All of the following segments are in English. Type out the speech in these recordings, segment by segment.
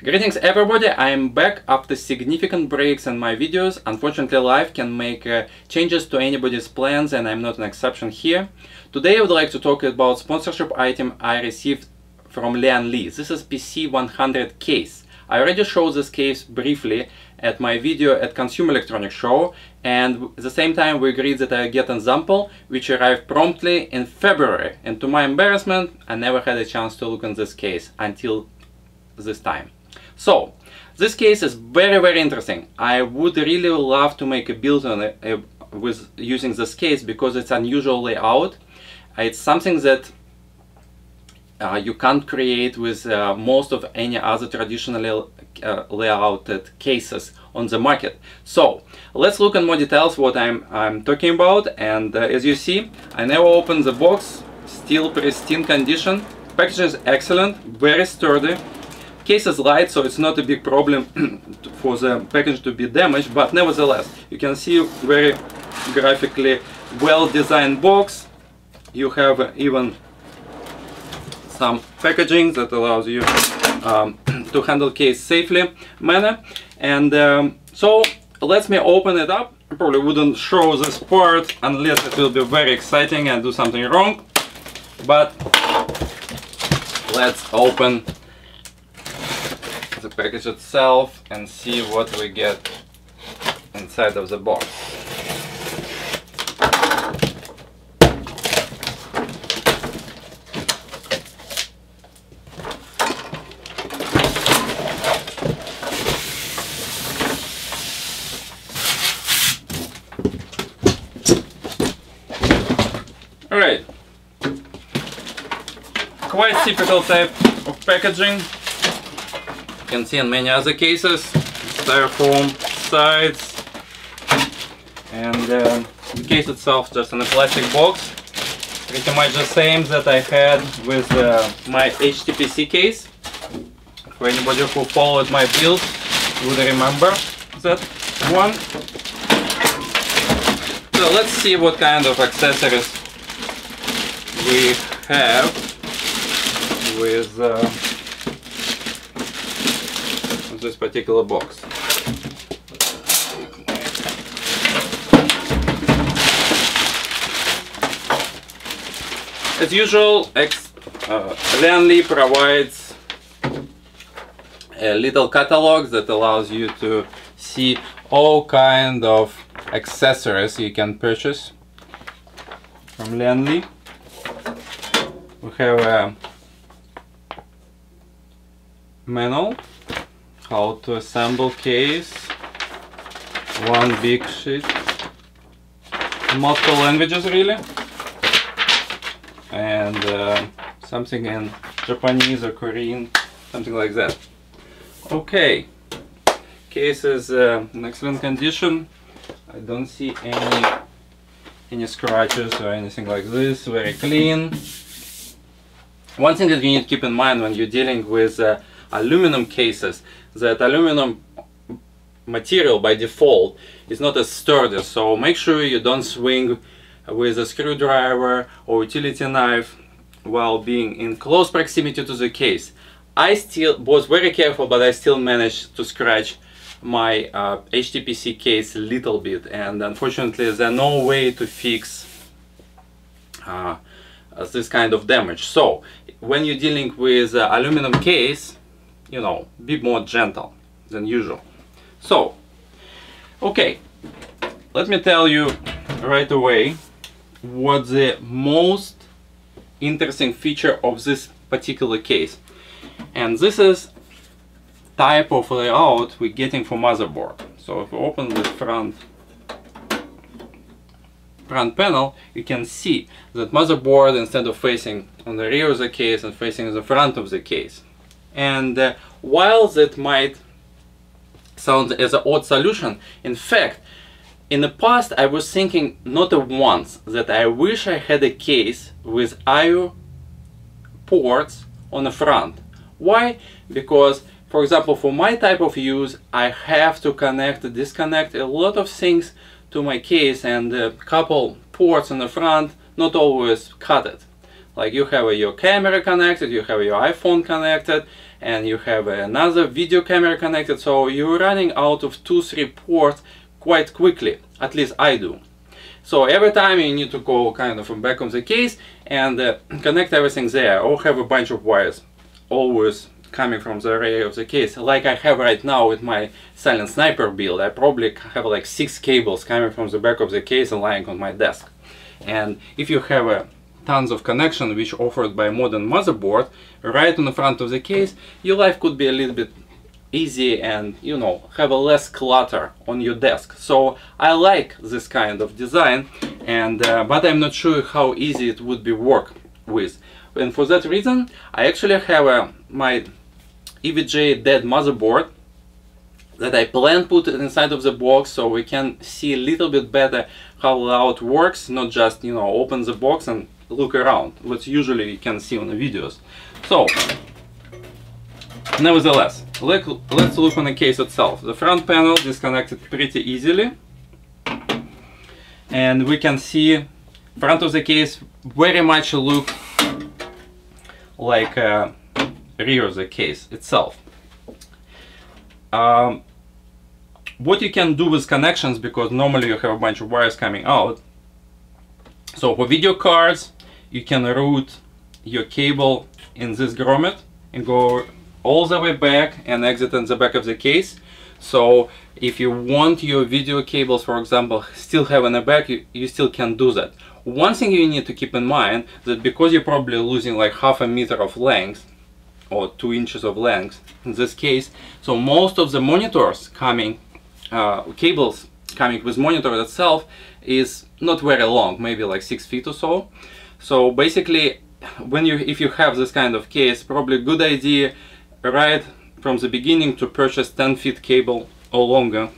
Greetings everybody, I am back after significant breaks in my videos. Unfortunately, life can make changes to anybody's plans and I'm not an exception here. Today I would like to talk about sponsorship item I received from Lian Li. This is PC-100 case. I already showed this case briefly at my video at Consumer Electronics Show, and at the same time we agreed that I get an sample which arrived promptly in February, and to my embarrassment I never had a chance to look at this case until this time. So, this case is very interesting. I would really love to make a build on it with using this case because it's unusual layout. It's something that you can't create with most of any other traditionally layouted cases on the market. So let's look in more details what I'm talking about. And as you see, I never opened the box, still pristine condition. Packaging is excellent, very sturdy. Case is light, so it's not a big problem for the package to be damaged, but nevertheless, you can see very graphically well-designed box. You have even some packaging that allows you to handle case safely manner. And so let me open it up. I probably wouldn't show this part unless it will be very exciting and do something wrong, but let's open the package itself and see what we get inside of the box. Alright, quite typical type of packaging. You can see in many other cases, styrofoam sides, and the case itself just in a plastic box, pretty much the same that I had with my HTPC case. For anybody who followed my build would remember that one. So let's see what kind of accessories we have with this particular box. As usual, Lian Li provides a little catalog that allows you to see all kind of accessories you can purchase from Lian Li. We have a manual how to assemble case, one big sheet, multiple languages really, and something in Japanese or Korean, something like that. Okay, case is in excellent condition. I don't see any scratches or anything like this, very clean. One thing that you need to keep in mind when you're dealing with aluminum cases, that aluminum material by default is not as sturdy, so make sure you don't swing with a screwdriver or utility knife while being in close proximity to the case. I still was very careful, but I still managed to scratch my HTPC case a little bit, and unfortunately there's no way to fix this kind of damage. So when you're dealing with aluminum case, you know, be more gentle than usual. So, okay, let me tell you right away what the most interesting feature of this particular case. And this is type of layout we're getting for motherboard. So if we open the front panel, you can see that motherboard, instead of facing on the rear of the case and facing the front of the case. And while that might sound as an odd solution, in fact, in the past I was thinking not once that I wish I had a case with I/O ports on the front. Why? Because, for example, for my type of use, I have to connect, disconnect a lot of things to my case, and a couple ports on the front not always cut it. Like you have your camera connected, you have your iPhone connected, and you have another video camera connected, so you're running out of 2-3 ports quite quickly. At least I do. So every time you need to go kind of from back of the case and connect everything there, or have a bunch of wires always coming from the rear of the case, like I have right now with my Silent Sniper build. I probably have like 6 cables coming from the back of the case and lying on my desk. And if you have tons of connection which offered by modern motherboard right on the front of the case, your life could be a little bit easy and, you know, have a less clutter on your desk. So I like this kind of design, and but I'm not sure how easy it would be work with. And for that reason, I actually have my EVGA dead motherboard that I plan put inside of the box, so we can see a little bit better how layout works, not just, you know, open the box and look around, what usually you can see on the videos. So nevertheless, let's look on the case itself. The front panel disconnected pretty easily, and we can see front of the case very much look like rear of the case itself. What you can do with connections, because normally you have a bunch of wires coming out. So for video cards, you can route your cable in this grommet and go all the way back and exit in the back of the case. So if you want your video cables, for example, still have in the back, you still can do that. One thing you need to keep in mind, that because you're probably losing like half a meter of length or 2 inches of length in this case, so most of the monitors coming, cables coming with monitor itself is not very long, maybe like 6 feet or so. So basically, if you have this kind of case, probably a good idea right from the beginning to purchase 10 feet cable or longer,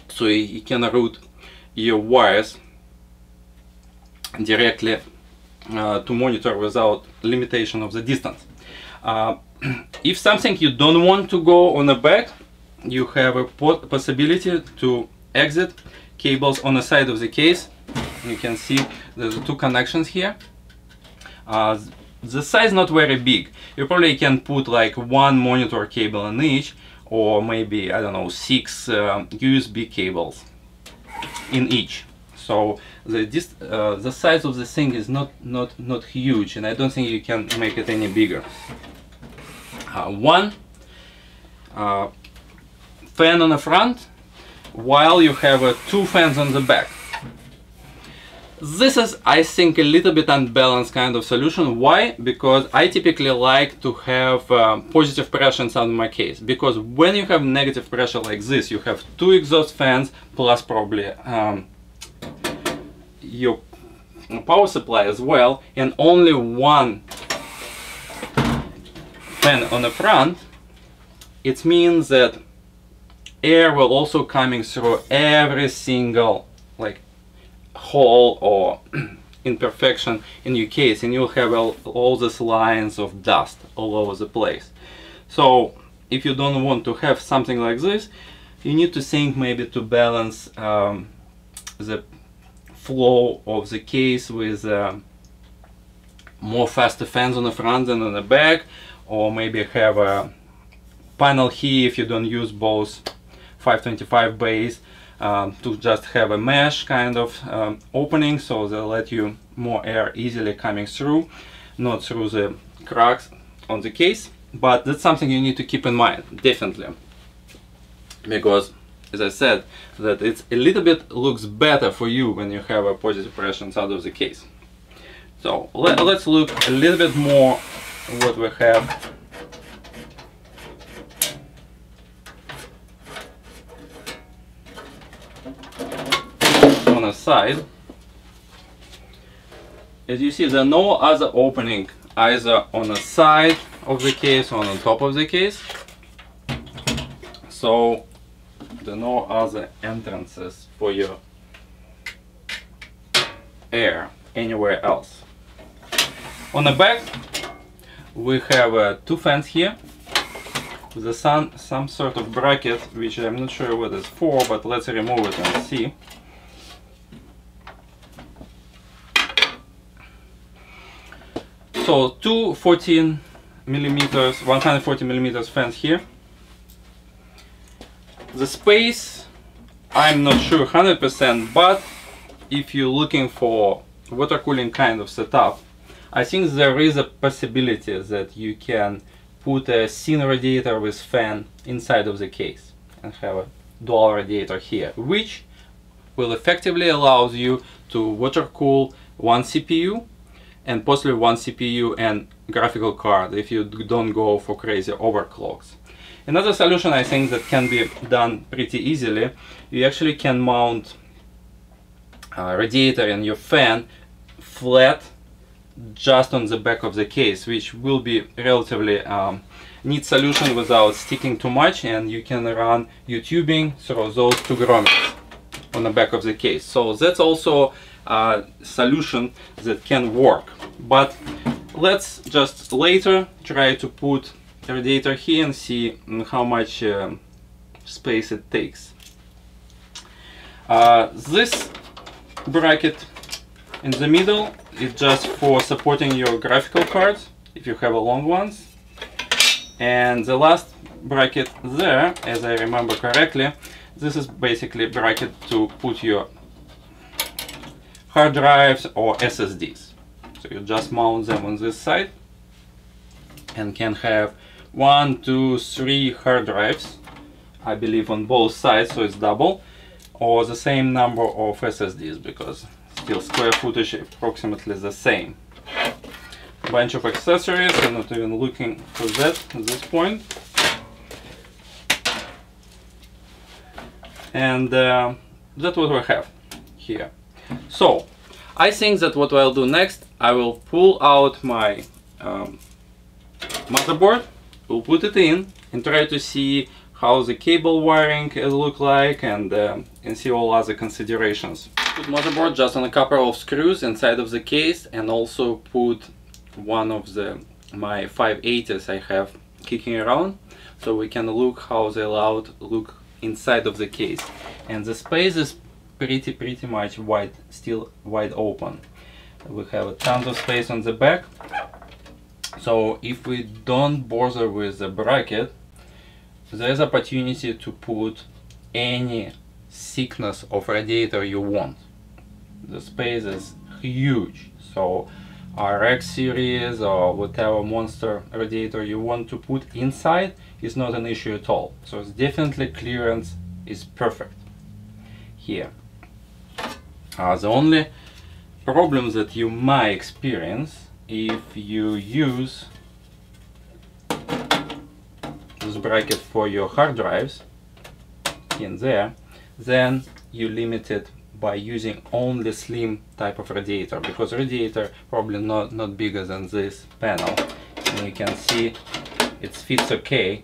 so you can route your wires directly to monitor without limitation of the distance. If something you don't want to go on the back, you have a possibility to exit cables on the side of the case. You can see there's 2 connections here. The size not very big. You probably can put like 1 monitor cable in each, or maybe, I don't know, 6 USB cables in each. So the size of the thing is not huge, and I don't think you can make it any bigger. One fan on the front, while you have 2 fans on the back. This is, I think, a little bit unbalanced kind of solution. Why? Because I typically like to have positive pressure inside of my case. Because when you have negative pressure like this, you have 2 exhaust fans plus probably your power supply as well, and only 1 fan on the front. It means that air will also coming through every single like hole or imperfection in your case, and you'll have all these lines of dust all over the place. So if you don't want to have something like this, you need to think maybe to balance the flow of the case with more faster fans on the front than on the back, or maybe have a panel here if you don't use both 525 bays, to just have a mesh kind of opening, so they'll let you more air easily coming through, not through the cracks on the case. But that's something you need to keep in mind, definitely, because as I said, that it's a little bit looks better for you when you have a positive pressure inside of the case. So let's look a little bit more what we have. On the side, as you see, there are no other opening either on the side of the case or on the top of the case, so there are no other entrances for your air anywhere else. On the back we have 2 fans here with some sort of bracket, which I'm not sure what it's for, but let's remove it and see. So 2 14 millimeters, 140 millimeters fans here. The space, I'm not sure 100%, but if you're looking for water cooling kind of setup, I think there is a possibility that you can put a thin radiator with fan inside of the case and have a dual radiator here, which will effectively allow you to water cool one CPU and possibly one CPU and graphical card if you don't go for crazy overclocks. Another solution I think that can be done pretty easily, you actually can mount a radiator and your fan flat just on the back of the case, which will be relatively neat solution without sticking too much, and you can run your tubing through those two grommets on the back of the case. So that's also a solution that can work. But let's just later try to put the radiator here and see how much space it takes. This bracket in the middle is just for supporting your graphical cards if you have a long ones, and the last bracket there, as I remember correctly, this is basically a bracket to put your hard drives or SSDs. So you just mount them on this side and can have 1, 2, 3 hard drives, I believe, on both sides, so it's double, or the same number of SSDs, because still square footage approximately the same. Bunch of accessories, I'm not even looking for that at this point. And that's what we have here. So I think that what I'll do next, I will pull out my motherboard, we'll put it in and try to see how the cable wiring look like, and see all other considerations. Put motherboard just on a couple of screws inside of the case, and also put one of my 580s I have kicking around, so we can look how they look inside of the case. And the space is pretty much wide, still wide open. We have a ton of space on the back, so if we don't bother with the bracket, there's opportunity to put any thickness of radiator you want. The space is huge, so RX series or whatever monster radiator you want to put inside is not an issue at all. So it's definitely clearance is perfect here. The only problem that you might experience if you use this bracket for your hard drives in there, then you limit it by using only slim type of radiator, because radiator probably not bigger than this panel, and you can see it fits okay,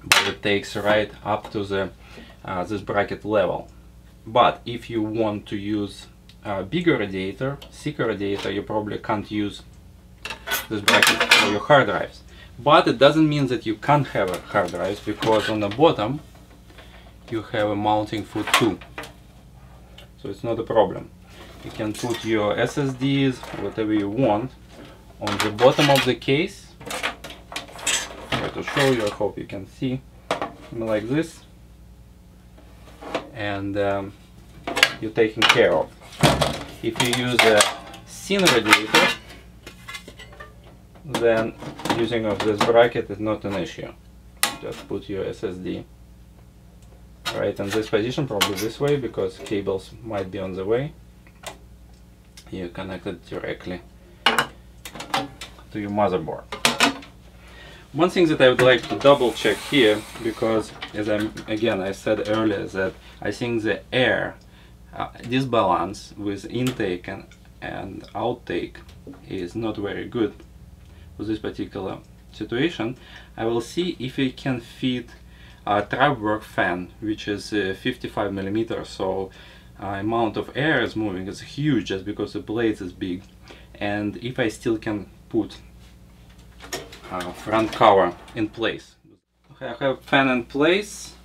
but it takes right up to the this bracket level. But if you want to use a bigger radiator, thicker radiator, you probably can't use this bracket for your hard drives. But it doesn't mean that you can't have a hard drives, because on the bottom you have a mounting foot too. So it's not a problem. You can put your SSDs, whatever you want, on the bottom of the case. Try to show you, I hope you can see, like this, and you're taken care of. If you use a thin radiator, then using of this bracket is not an issue. Just put your SSD right in this position, probably this way, because cables might be on the way. You connect it directly to your motherboard. One thing that I would like to double check here, because as I said earlier that I think the air disbalance with intake and outtake is not very good for this particular situation. I will see if we can fit a trapwork fan, which is 55 millimeters, so amount of air is moving is huge just because the blades is big, and if I still can put front cover in place. Okay, I have fan in place.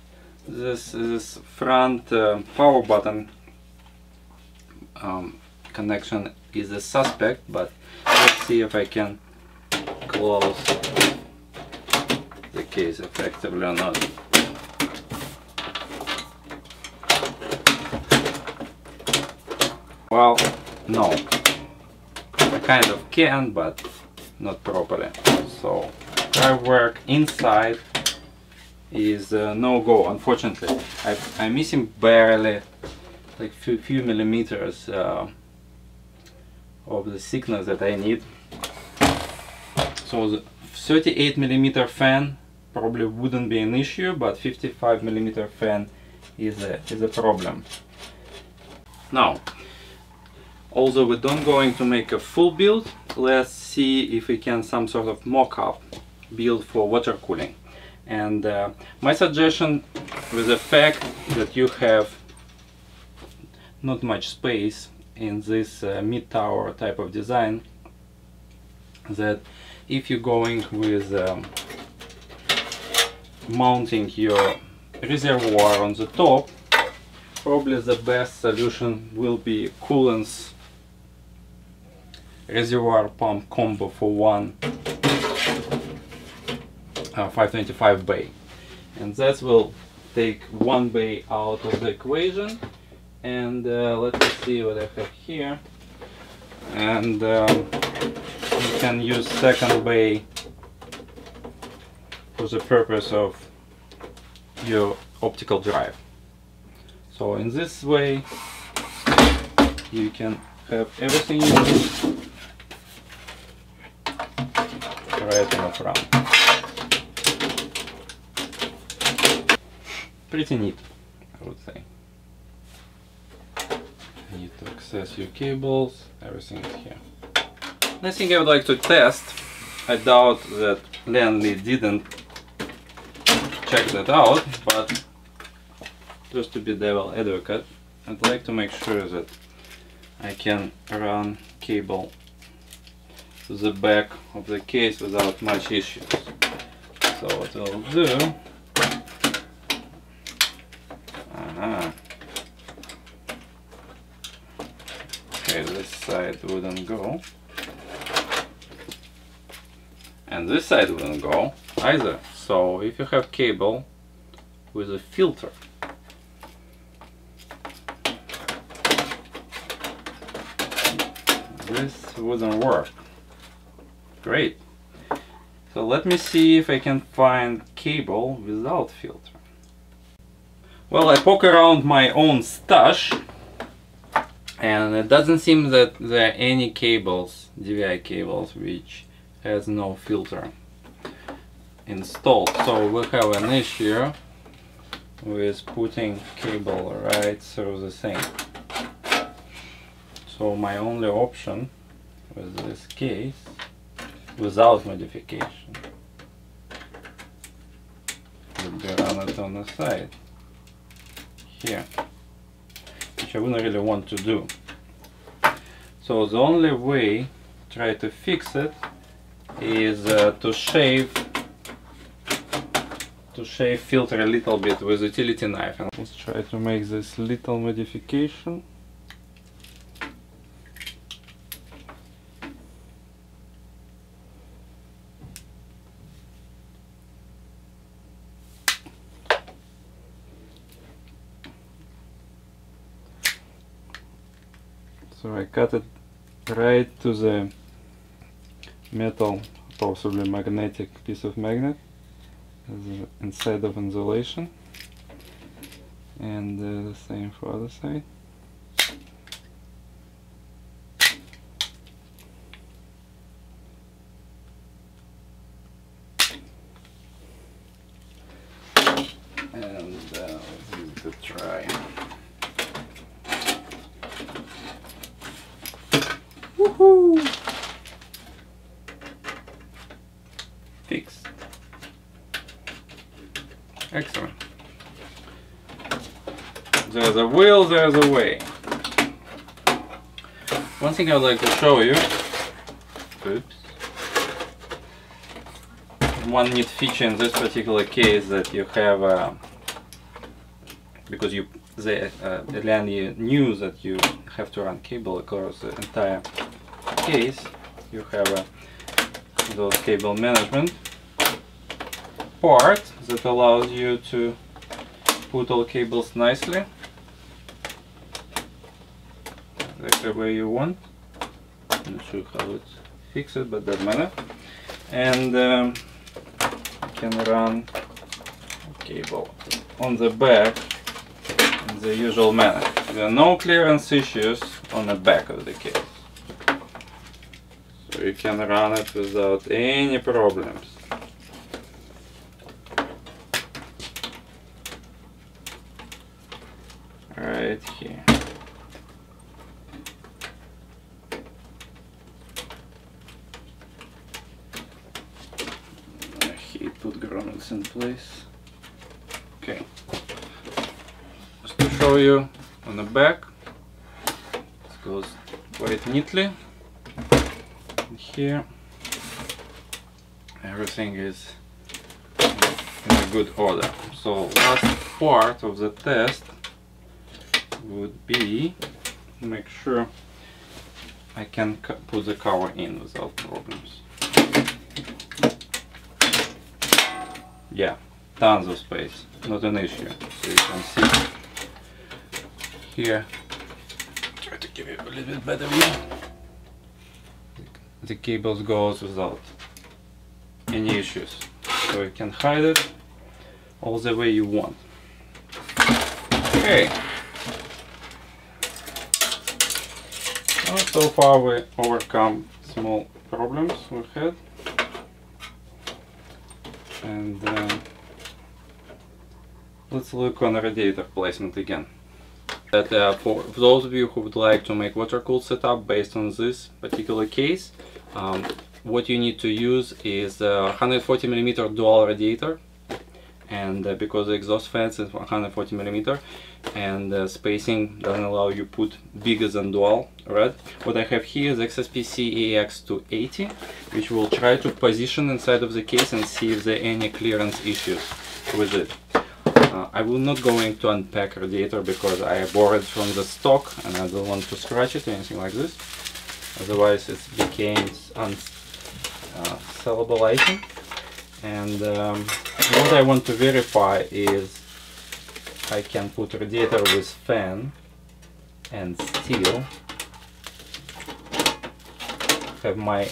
This front power button connection is a suspect, but let's see if I can close the case effectively or not. Well, no, I kind of can, but not properly. So drive work inside is no go, unfortunately. I'm missing barely like few millimeters of the thickness that I need. So the 38mm fan probably wouldn't be an issue, but 55mm fan is a problem. Now, although we don't going to make a full build, let's see if we can some sort of mock-up build for water cooling. And my suggestion, with the fact that you have not much space in this mid-tower type of design, that if you're going with mounting your reservoir on the top, probably the best solution will be coolant's reservoir pump combo for one 525 bay, and that will take one bay out of the equation. And let me see what I have here, and you can use second bay for the purpose of your optical drive. So in this way you can have everything you need right in the front. Pretty neat, I would say. You need to access your cables, everything is here. Next thing I would like to test, I doubt that Lian Li didn't check that out, but just to be devil advocate, I'd like to make sure that I can run cable to the back of the case without much issues. So what I'll do, okay, this side wouldn't go, and this side wouldn't go either. So if you have cable with a filter, this wouldn't work. Great. So let me see if I can find cable without filter. Well, I poke around my own stash, and it doesn't seem that there are any cables, DVI cables, which has no filter installed. So we'll have an issue with putting cable right through the thing. So my only option with this case, without modification, would be run it on the side here, which I wouldn't really want to do. So the only way to try to fix it is to shave filter a little bit with utility knife. And let's try to make this little modification. So I cut it right to the metal, possibly magnetic piece of magnet, inside of insulation, and the same for other side. And let's give it a try. Woohoo! Fixed. Excellent. There's a will, there's a way. One thing I would like to show you. Oops. One neat feature in this particular case that you have, because Lian Li knew that you have to run cable across the entire case, you have a those cable management part that allows you to put all cables nicely exactly where you want. I'm not sure how it's fixed, but doesn't matter. And you can run cable on the back in the usual manner. There are no clearance issues on the back of the case, so you can run it without any problems. Right here. He put grommets in place. Okay. Just to show you on the back, it goes quite neatly. And here, everything is in a good order. So last part of the test would be make sure I can put the cover in without problems. Yeah, tons of space, not an issue. So you can see here, try to give you a little bit better view. The cables goes without any issues, so you can hide it all the way you want. Okay. Well, so far we overcome small problems we had, and let's look on the radiator placement again. For those of you who would like to make water-cooled setup based on this particular case, what you need to use is a 140mm dual radiator, and because the exhaust fans is 140mm and the spacing doesn't allow you put bigger than dual, right? What I have here is XSPC AX280, which will try to position inside of the case and see if there are any clearance issues with it. I will not going to unpack radiator because I borrowed from the stock and I don't want to scratch it or anything like this, otherwise it becomes unsellable item. And what I want to verify is I can put radiator with fan and still have my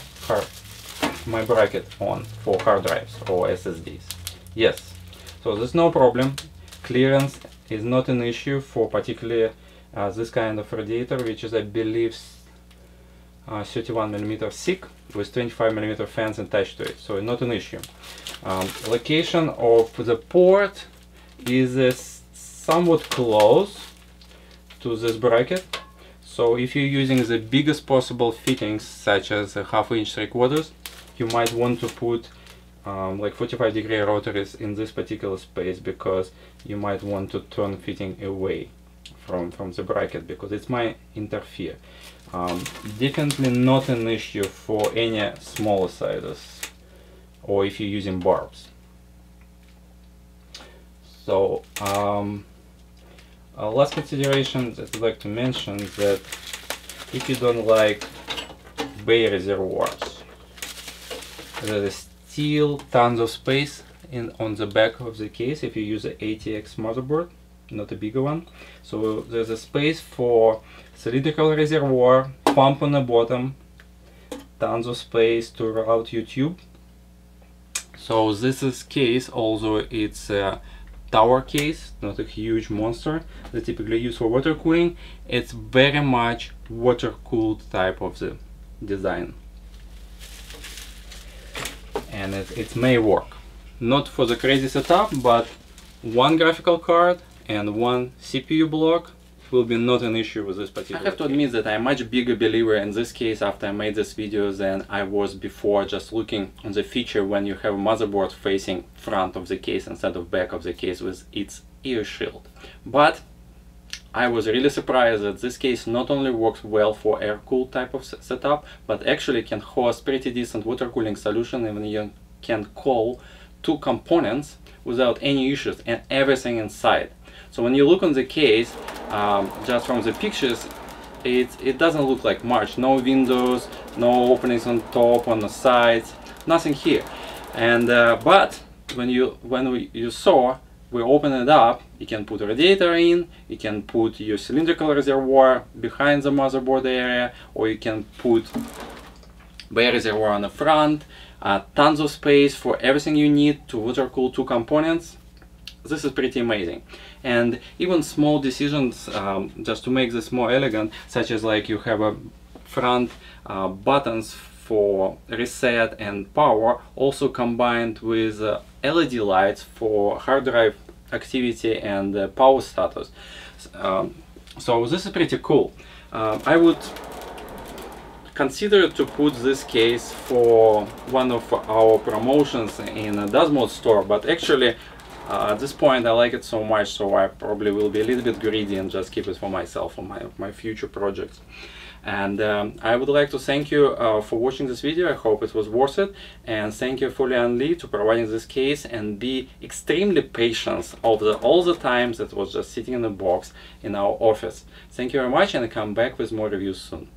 bracket on for hard drives or SSDs. Yes, so there's no problem. Clearance is not an issue for particularly this kind of radiator, which is, I believe, 31mm thick with 25mm fans attached to it, so not an issue. Location of the port is somewhat close to this bracket, so if you're using the biggest possible fittings such as a 1/2 inch 3/4, you might want to put like 45-degree rotaries in this particular space, because you might want to turn fitting away from the bracket because it might interfere. Definitely not an issue for any smaller sizes or if you're using barbs. So last consideration that I'd like to mention is that if you don't like bay reservoirs, there is still tons of space on the back of the case if you use an ATX motherboard, not a bigger one. So there's a space for cylindrical reservoir, pump on the bottom, tons of space to route your tube. So this is case, although it's a tower case, not a huge monster they typically use for water cooling, it's very much water cooled type of the design, and it may work. Not for the crazy setup, but one graphical card and one CPU block will be not an issue with this particular. I have to admit that I'm a much bigger believer in this case after I made this video than I was before, just looking on the feature when you have a motherboard facing front of the case instead of back of the case with its ear shield. But I was really surprised that this case not only works well for air-cooled type of setup, but actually can host pretty decent water cooling solution, and you can call two components without any issues and everything inside. So when you look on the case, just from the pictures, it doesn't look like much. No windows, no openings on top, on the sides, nothing here. And but when you saw, we open it up, you can put a radiator in, you can put your cylindrical reservoir behind the motherboard area, or you can put bare reservoir on the front. Tons of space for everything you need to water cool 2 components. This is pretty amazing. And even small decisions just to make this more elegant, such as like you have a front buttons for reset and power, also combined with LED lights for hard drive activity and power status. So this is pretty cool. I would consider to put this case for one of our promotions in a DasMod store, but actually at this point I like it so much, so I probably will be a little bit greedy and just keep it for myself, for my future projects. And I would like to thank you for watching this video. I hope it was worth it, and thank you for Lian Li to providing this case and be extremely patient over all the times that was just sitting in the box in our office. Thank you very much, and I'll come back with more reviews soon.